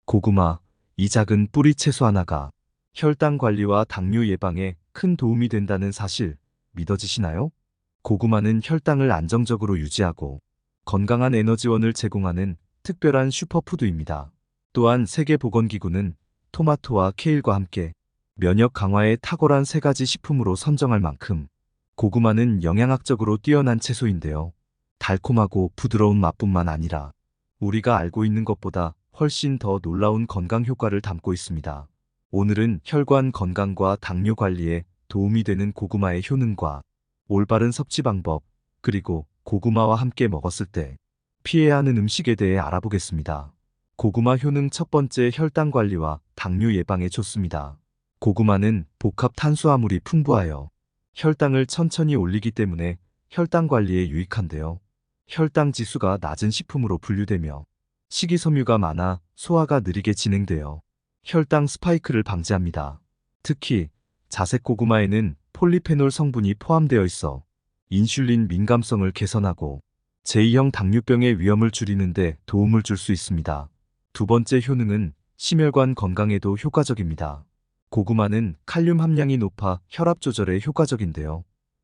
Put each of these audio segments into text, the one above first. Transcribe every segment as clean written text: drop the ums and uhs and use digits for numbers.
고구마, 이 작은 뿌리 채소 하나가 혈당 관리와 당뇨 예방에 큰 도움이 된다는 사실 믿어지시나요? 고구마는 혈당을 안정적으로 유지하고 건강한 에너지원을 제공하는 특별한 슈퍼푸드입니다. 또한 세계보건기구는 토마토와 케일과 함께 면역 강화에 탁월한 세 가지 식품으로 선정할 만큼 고구마는 영양학적으로 뛰어난 채소인데요. 달콤하고 부드러운 맛뿐만 아니라 우리가 알고 있는 것보다 훨씬 더 놀라운 건강 효과를 담고 있습니다. 오늘은 혈관 건강과 당뇨 관리에 도움이 되는 고구마의 효능과 올바른 섭취 방법, 그리고 고구마와 함께 먹었을 때 피해야 하는 음식에 대해 알아보겠습니다. 고구마 효능 첫 번째, 혈당 관리와 당뇨 예방에 좋습니다. 고구마는 복합 탄수화물이 풍부하여 혈당을 천천히 올리기 때문에 혈당 관리에 유익한데요. 혈당 지수가 낮은 식품으로 분류되며 식이섬유가 많아 소화가 느리게 진행되어 혈당 스파이크를 방지합니다. 특히 자색 고구마에는 폴리페놀 성분이 포함되어 있어 인슐린 민감성을 개선하고 제2형 당뇨병의 위험을 줄이는 데 도움을 줄 수 있습니다. 두 번째 효능은 심혈관 건강에도 효과적입니다. 고구마는 칼륨 함량이 높아 혈압 조절에 효과적인데요.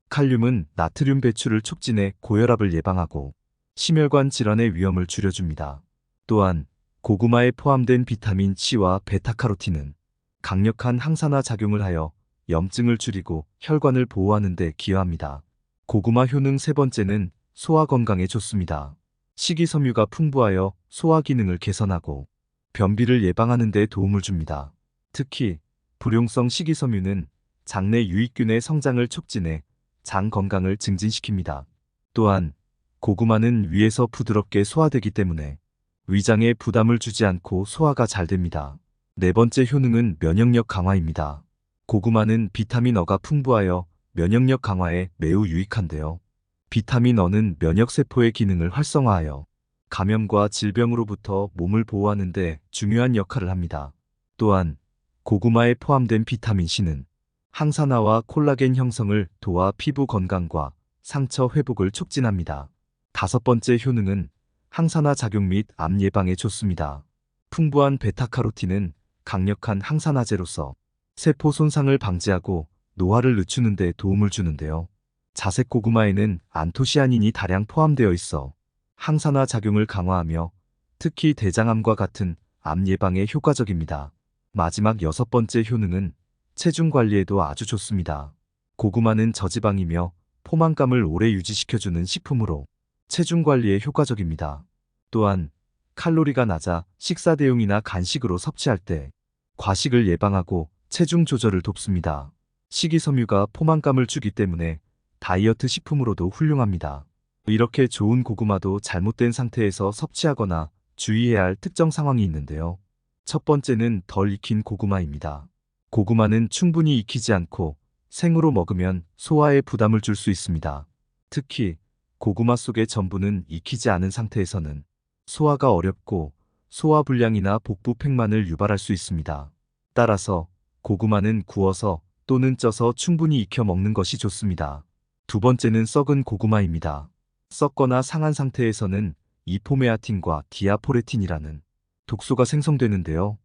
칼륨은 나트륨 배출을 촉진해 고혈압을 예방하고 심혈관 질환의 위험을 줄여줍니다. 또한 고구마에 포함된 비타민 C와 베타카로틴은 강력한 항산화 작용을 하여 염증을 줄이고 혈관을 보호하는 데 기여합니다. 고구마 효능 세 번째는 소화 건강에 좋습니다. 식이섬유가 풍부하여 소화 기능을 개선하고 변비를 예방하는 데 도움을 줍니다. 특히 불용성 식이섬유는 장내 유익균의 성장을 촉진해 장 건강을 증진시킵니다. 또한 고구마는 위에서 부드럽게 소화되기 때문에 위장에 부담을 주지 않고 소화가 잘 됩니다. 네 번째 효능은 면역력 강화입니다. 고구마는 비타민 어가 풍부하여 면역력 강화에 매우 유익한데요. 비타민 어는 면역세포의 기능을 활성화하여 감염과 질병으로부터 몸을 보호하는 데 중요한 역할을 합니다. 또한 고구마에 포함된 비타민 C는 항산화와 콜라겐 형성을 도와 피부 건강과 상처 회복을 촉진합니다. 다섯 번째 효능은 항산화 작용 및 암 예방에 좋습니다. 풍부한 베타카로틴은 강력한 항산화제로서 세포 손상을 방지하고 노화를 늦추는 데 도움을 주는데요. 자색 고구마에는 안토시아닌이 다량 포함되어 있어 항산화 작용을 강화하며 특히 대장암과 같은 암 예방에 효과적입니다. 마지막 여섯 번째 효능은 체중 관리에도 아주 좋습니다. 고구마는 저지방이며 포만감을 오래 유지시켜주는 식품으로 체중 관리에 효과적입니다. 또한 칼로리가 낮아 식사 대용이나 간식으로 섭취할 때 과식을 예방하고 체중 조절을 돕습니다. 식이섬유가 포만감을 주기 때문에 다이어트 식품으로도 훌륭합니다. 이렇게 좋은 고구마도 잘못된 상태에서 섭취하거나 주의해야 할 특정 상황이 있는데요. 첫 번째는 덜 익힌 고구마입니다. 고구마는 충분히 익히지 않고 생으로 먹으면 소화에 부담을 줄 수 있습니다. 특히 고구마 속의 전분은 익히지 않은 상태에서는 소화가 어렵고 소화불량이나 복부 팽만을 유발할 수 있습니다. 따라서 고구마는 구워서 또는 쪄서 충분히 익혀 먹는 것이 좋습니다. 두 번째는 썩은 고구마입니다. 썩거나 상한 상태에서는 이포메아틴과 디아포레틴이라는 독소가 생성되는데요.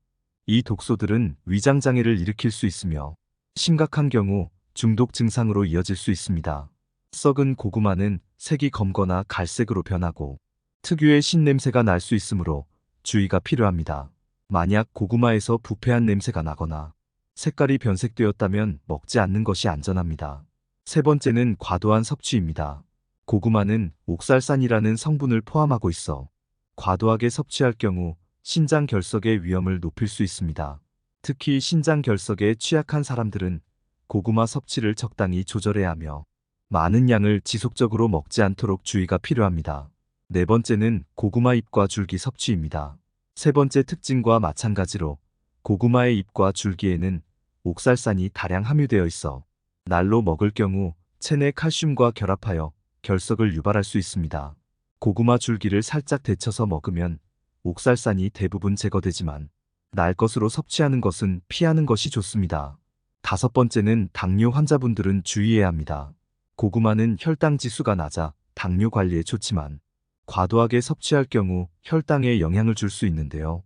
이 독소들은 위장장애를 일으킬 수 있으며 심각한 경우 중독 증상으로 이어질 수 있습니다. 썩은 고구마는 색이 검거나 갈색으로 변하고 특유의 신냄새가 날 수 있으므로 주의가 필요합니다. 만약 고구마에서 부패한 냄새가 나거나 색깔이 변색되었다면 먹지 않는 것이 안전합니다. 세 번째는 과도한 섭취입니다. 고구마는 옥살산이라는 성분을 포함하고 있어 과도하게 섭취할 경우 신장 결석의 위험을 높일 수 있습니다. 특히 신장 결석에 취약한 사람들은 고구마 섭취를 적당히 조절해야 하며 많은 양을 지속적으로 먹지 않도록 주의가 필요합니다. 네 번째는 고구마 잎과 줄기 섭취입니다. 세 번째 특징과 마찬가지로 고구마의 잎과 줄기에는 옥살산이 다량 함유되어 있어 날로 먹을 경우 체내 칼슘과 결합하여 결석을 유발할 수 있습니다. 고구마 줄기를 살짝 데쳐서 먹으면 옥살산이 대부분 제거되지만 날 것으로 섭취하는 것은 피하는 것이 좋습니다. 다섯 번째는 당뇨 환자분들은 주의해야 합니다. 고구마는 혈당 지수가 낮아 당뇨 관리에 좋지만 과도하게 섭취할 경우 혈당에 영향을 줄 수 있는데요.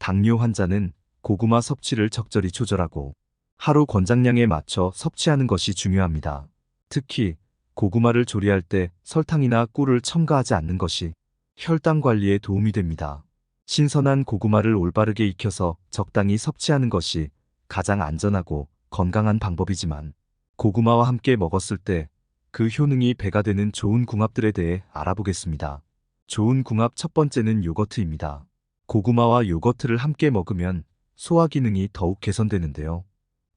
당뇨 환자는 고구마 섭취를 적절히 조절하고 하루 권장량에 맞춰 섭취하는 것이 중요합니다. 특히 고구마를 조리할 때 설탕이나 꿀을 첨가하지 않는 것이 혈당 관리에 도움이 됩니다. 신선한 고구마를 올바르게 익혀서 적당히 섭취하는 것이 가장 안전하고 건강한 방법이지만, 고구마와 함께 먹었을 때 그 효능이 배가 되는 좋은 궁합들에 대해 알아보겠습니다. 좋은 궁합 첫 번째는 요거트입니다. 고구마와 요거트를 함께 먹으면 소화 기능이 더욱 개선되는데요.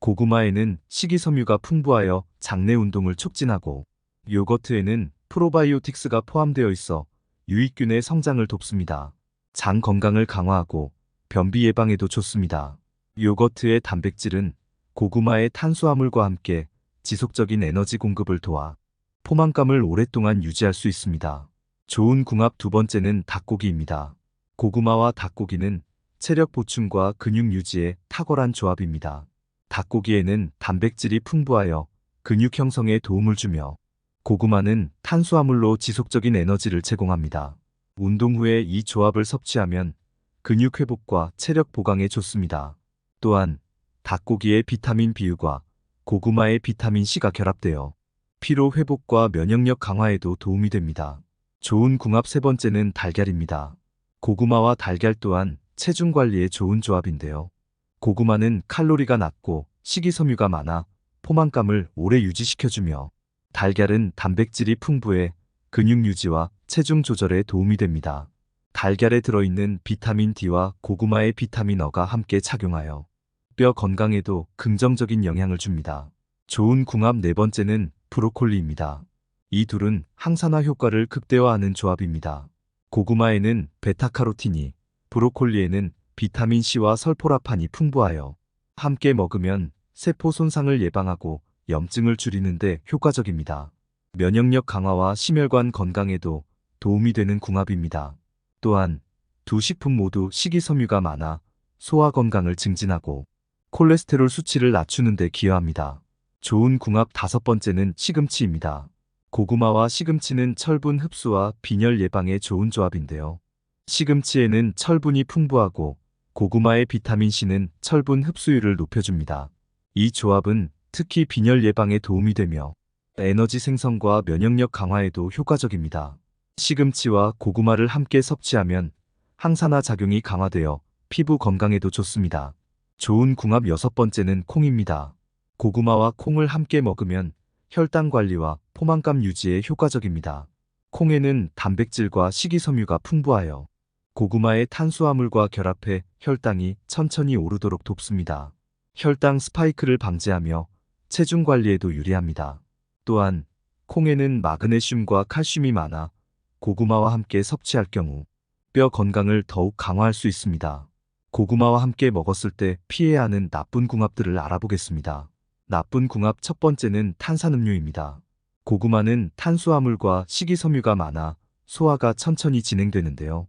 고구마에는 식이섬유가 풍부하여 장내 운동을 촉진하고, 요거트에는 프로바이오틱스가 포함되어 있어 유익균의 성장을 돕습니다. 장 건강을 강화하고 변비 예방에도 좋습니다. 요거트의 단백질은 고구마의 탄수화물과 함께 지속적인 에너지 공급을 도와 포만감을 오랫동안 유지할 수 있습니다. 좋은 궁합 두 번째는 닭고기입니다. 고구마와 닭고기는 체력 보충과 근육 유지에 탁월한 조합입니다. 닭고기에는 단백질이 풍부하여 근육 형성에 도움을 주며, 고구마는 탄수화물로 지속적인 에너지를 제공합니다. 운동 후에 이 조합을 섭취하면 근육 회복과 체력 보강에 좋습니다. 또한 닭고기의 비타민 B과 고구마의 비타민 C가 결합되어 피로 회복과 면역력 강화에도 도움이 됩니다. 좋은 궁합 세 번째는 달걀입니다. 고구마와 달걀 또한 체중 관리에 좋은 조합인데요. 고구마는 칼로리가 낮고 식이섬유가 많아 포만감을 오래 유지시켜주며, 달걀은 단백질이 풍부해 근육 유지와 체중 조절에 도움이 됩니다. 달걀에 들어있는 비타민 D와 고구마의 비타민 E가 함께 작용하여 뼈 건강에도 긍정적인 영향을 줍니다. 좋은 궁합 네 번째는 브로콜리입니다. 이 둘은 항산화 효과를 극대화하는 조합입니다. 고구마에는 베타카로틴이, 브로콜리에는 비타민 C와 설포라판이 풍부하여 함께 먹으면 세포 손상을 예방하고 염증을 줄이는데 효과적입니다. 면역력 강화와 심혈관 건강에도 도움이 되는 궁합입니다. 또한 두 식품 모두 식이섬유가 많아 소화 건강을 증진하고 콜레스테롤 수치를 낮추는 데 기여합니다. 좋은 궁합 다섯 번째는 시금치입니다. 고구마와 시금치는 철분 흡수와 빈혈 예방에 좋은 조합인데요. 시금치에는 철분이 풍부하고 고구마의 비타민 C는 철분 흡수율을 높여줍니다. 이 조합은 특히 빈혈 예방에 도움이 되며 에너지 생성과 면역력 강화에도 효과적입니다. 시금치와 고구마를 함께 섭취하면 항산화 작용이 강화되어 피부 건강에도 좋습니다. 좋은 궁합 여섯 번째는 콩입니다. 고구마와 콩을 함께 먹으면 혈당 관리와 포만감 유지에 효과적입니다. 콩에는 단백질과 식이섬유가 풍부하여 고구마의 탄수화물과 결합해 혈당이 천천히 오르도록 돕습니다. 혈당 스파이크를 방지하며 체중 관리에도 유리합니다. 또한 콩에는 마그네슘과 칼슘이 많아 고구마와 함께 섭취할 경우 뼈 건강을 더욱 강화할 수 있습니다. 고구마와 함께 먹었을 때 피해야 하는 나쁜 궁합들을 알아보겠습니다. 나쁜 궁합 첫 번째는 탄산음료입니다. 고구마는 탄수화물과 식이섬유가 많아 소화가 천천히 진행되는데요.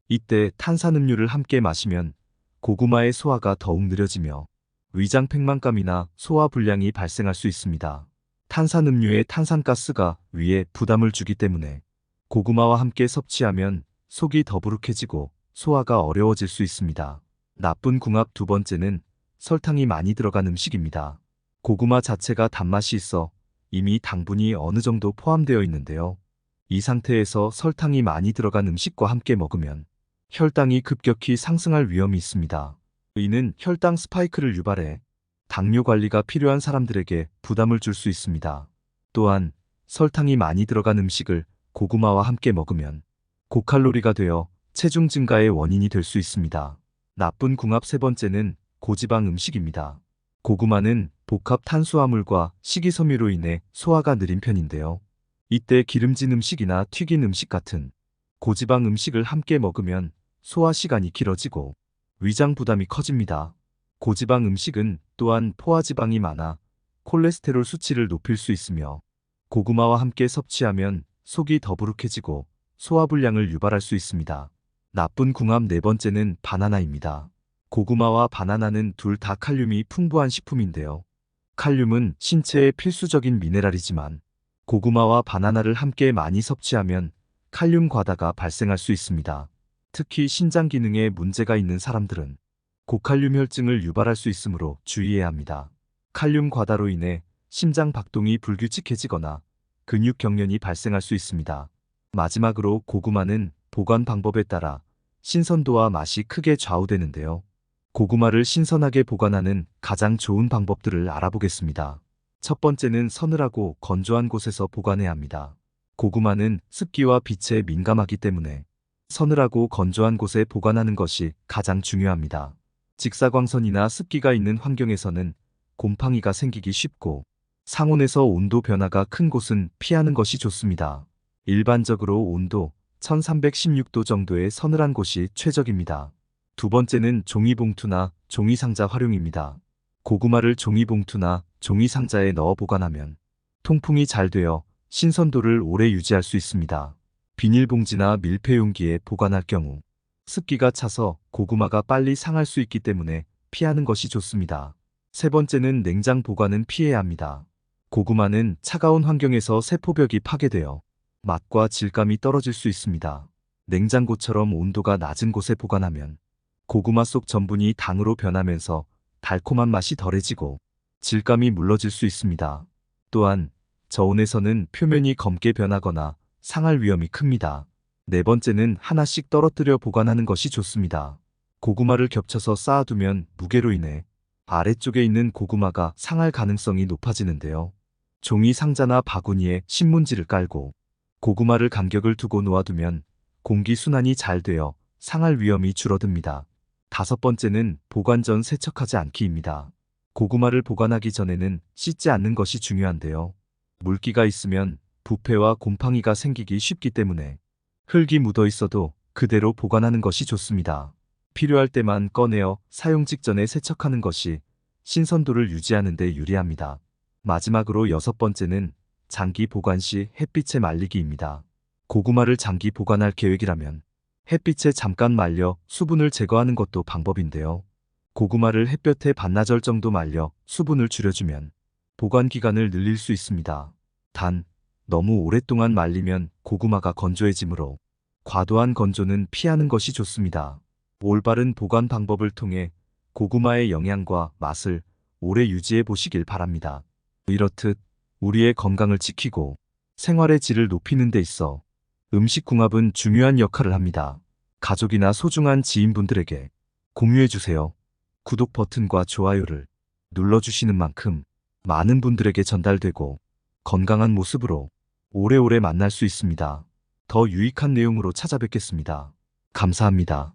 이때 탄산음료를 함께 마시면 고구마의 소화가 더욱 느려지며 위장 팽만감이나 소화 불량이 발생할 수 있습니다. 탄산음료의 탄산가스가 위에 부담을 주기 때문에 고구마와 함께 섭취하면 속이 더부룩해지고 소화가 어려워질 수 있습니다. 나쁜 궁합 두 번째는 설탕이 많이 들어간 음식입니다. 고구마 자체가 단맛이 있어 이미 당분이 어느 정도 포함되어 있는데요. 이 상태에서 설탕이 많이 들어간 음식과 함께 먹으면 혈당이 급격히 상승할 위험이 있습니다. 이는 혈당 스파이크를 유발해 당뇨 관리가 필요한 사람들에게 부담을 줄 수 있습니다. 또한 설탕이 많이 들어간 음식을 고구마와 함께 먹으면 고칼로리가 되어 체중 증가의 원인이 될 수 있습니다. 나쁜 궁합 세 번째는 고지방 음식입니다. 고구마는 복합 탄수화물과 식이섬유로 인해 소화가 느린 편인데요. 이때 기름진 음식이나 튀긴 음식 같은 고지방 음식을 함께 먹으면 소화 시간이 길어지고 위장 부담이 커집니다. 고지방 음식은 또한 포화지방이 많아 콜레스테롤 수치를 높일 수 있으며, 고구마와 함께 섭취하면 속이 더부룩해지고 소화불량을 유발할 수 있습니다. 나쁜 궁합 네 번째는 바나나입니다. 고구마와 바나나는 둘 다 칼륨이 풍부한 식품인데요. 칼륨은 신체의 필수적인 미네랄이지만 고구마와 바나나를 함께 많이 섭취하면 칼륨 과다가 발생할 수 있습니다. 특히 신장 기능에 문제가 있는 사람들은 고칼륨 혈증을 유발할 수 있으므로 주의해야 합니다. 칼륨 과다로 인해 심장 박동이 불규칙해지거나 근육 경련이 발생할 수 있습니다. 마지막으로 고구마는 보관 방법에 따라 신선도와 맛이 크게 좌우되는데요. 고구마를 신선하게 보관하는 가장 좋은 방법들을 알아보겠습니다. 첫 번째는 서늘하고 건조한 곳에서 보관해야 합니다. 고구마는 습기와 빛에 민감하기 때문에 서늘하고 건조한 곳에 보관하는 것이 가장 중요합니다. 직사광선이나 습기가 있는 환경에서는 곰팡이가 생기기 쉽고 상온에서 온도 변화가 큰 곳은 피하는 것이 좋습니다. 일반적으로 온도 1316도 정도의 서늘한 곳이 최적입니다. 두 번째는 종이봉투나 종이상자 활용입니다. 고구마를 종이봉투나 종이상자에 넣어 보관하면 통풍이 잘 되어 신선도를 오래 유지할 수 있습니다. 비닐봉지나 밀폐용기에 보관할 경우 습기가 차서 고구마가 빨리 상할 수 있기 때문에 피하는 것이 좋습니다. 세 번째는 냉장 보관은 피해야 합니다. 고구마는 차가운 환경에서 세포벽이 파괴되어 맛과 질감이 떨어질 수 있습니다. 냉장고처럼 온도가 낮은 곳에 보관하면 고구마 속 전분이 당으로 변하면서 달콤한 맛이 덜해지고 질감이 물러질 수 있습니다. 또한 저온에서는 표면이 검게 변하거나 상할 위험이 큽니다. 네 번째는 하나씩 떨어뜨려 보관하는 것이 좋습니다. 고구마를 겹쳐서 쌓아두면 무게로 인해 아래쪽에 있는 고구마가 상할 가능성이 높아지는데요. 종이 상자나 바구니에 신문지를 깔고 고구마를 간격을 두고 놓아두면 공기 순환이 잘 되어 상할 위험이 줄어듭니다. 다섯 번째는 보관 전 세척하지 않기입니다. 고구마를 보관하기 전에는 씻지 않는 것이 중요한데요. 물기가 있으면 부패와 곰팡이가 생기기 쉽기 때문에 흙이 묻어 있어도 그대로 보관하는 것이 좋습니다. 필요할 때만 꺼내어 사용 직전에 세척하는 것이 신선도를 유지하는 데 유리합니다. 마지막으로 여섯 번째는 장기 보관 시 햇빛에 말리기입니다. 고구마를 장기 보관할 계획이라면 햇빛에 잠깐 말려 수분을 제거하는 것도 방법인데요. 고구마를 햇볕에 반나절 정도 말려 수분을 줄여주면 보관 기간을 늘릴 수 있습니다. 단, 너무 오랫동안 말리면 고구마가 건조해지므로 과도한 건조는 피하는 것이 좋습니다. 올바른 보관 방법을 통해 고구마의 영양과 맛을 오래 유지해 보시길 바랍니다. 이렇듯 우리의 건강을 지키고 생활의 질을 높이는 데 있어 음식궁합은 중요한 역할을 합니다. 가족이나 소중한 지인분들에게 공유해 주세요. 구독 버튼과 좋아요를 눌러주시는 만큼 많은 분들에게 전달되고 건강한 모습으로 오래오래 만날 수 있습니다. 더 유익한 내용으로 찾아뵙겠습니다. 감사합니다.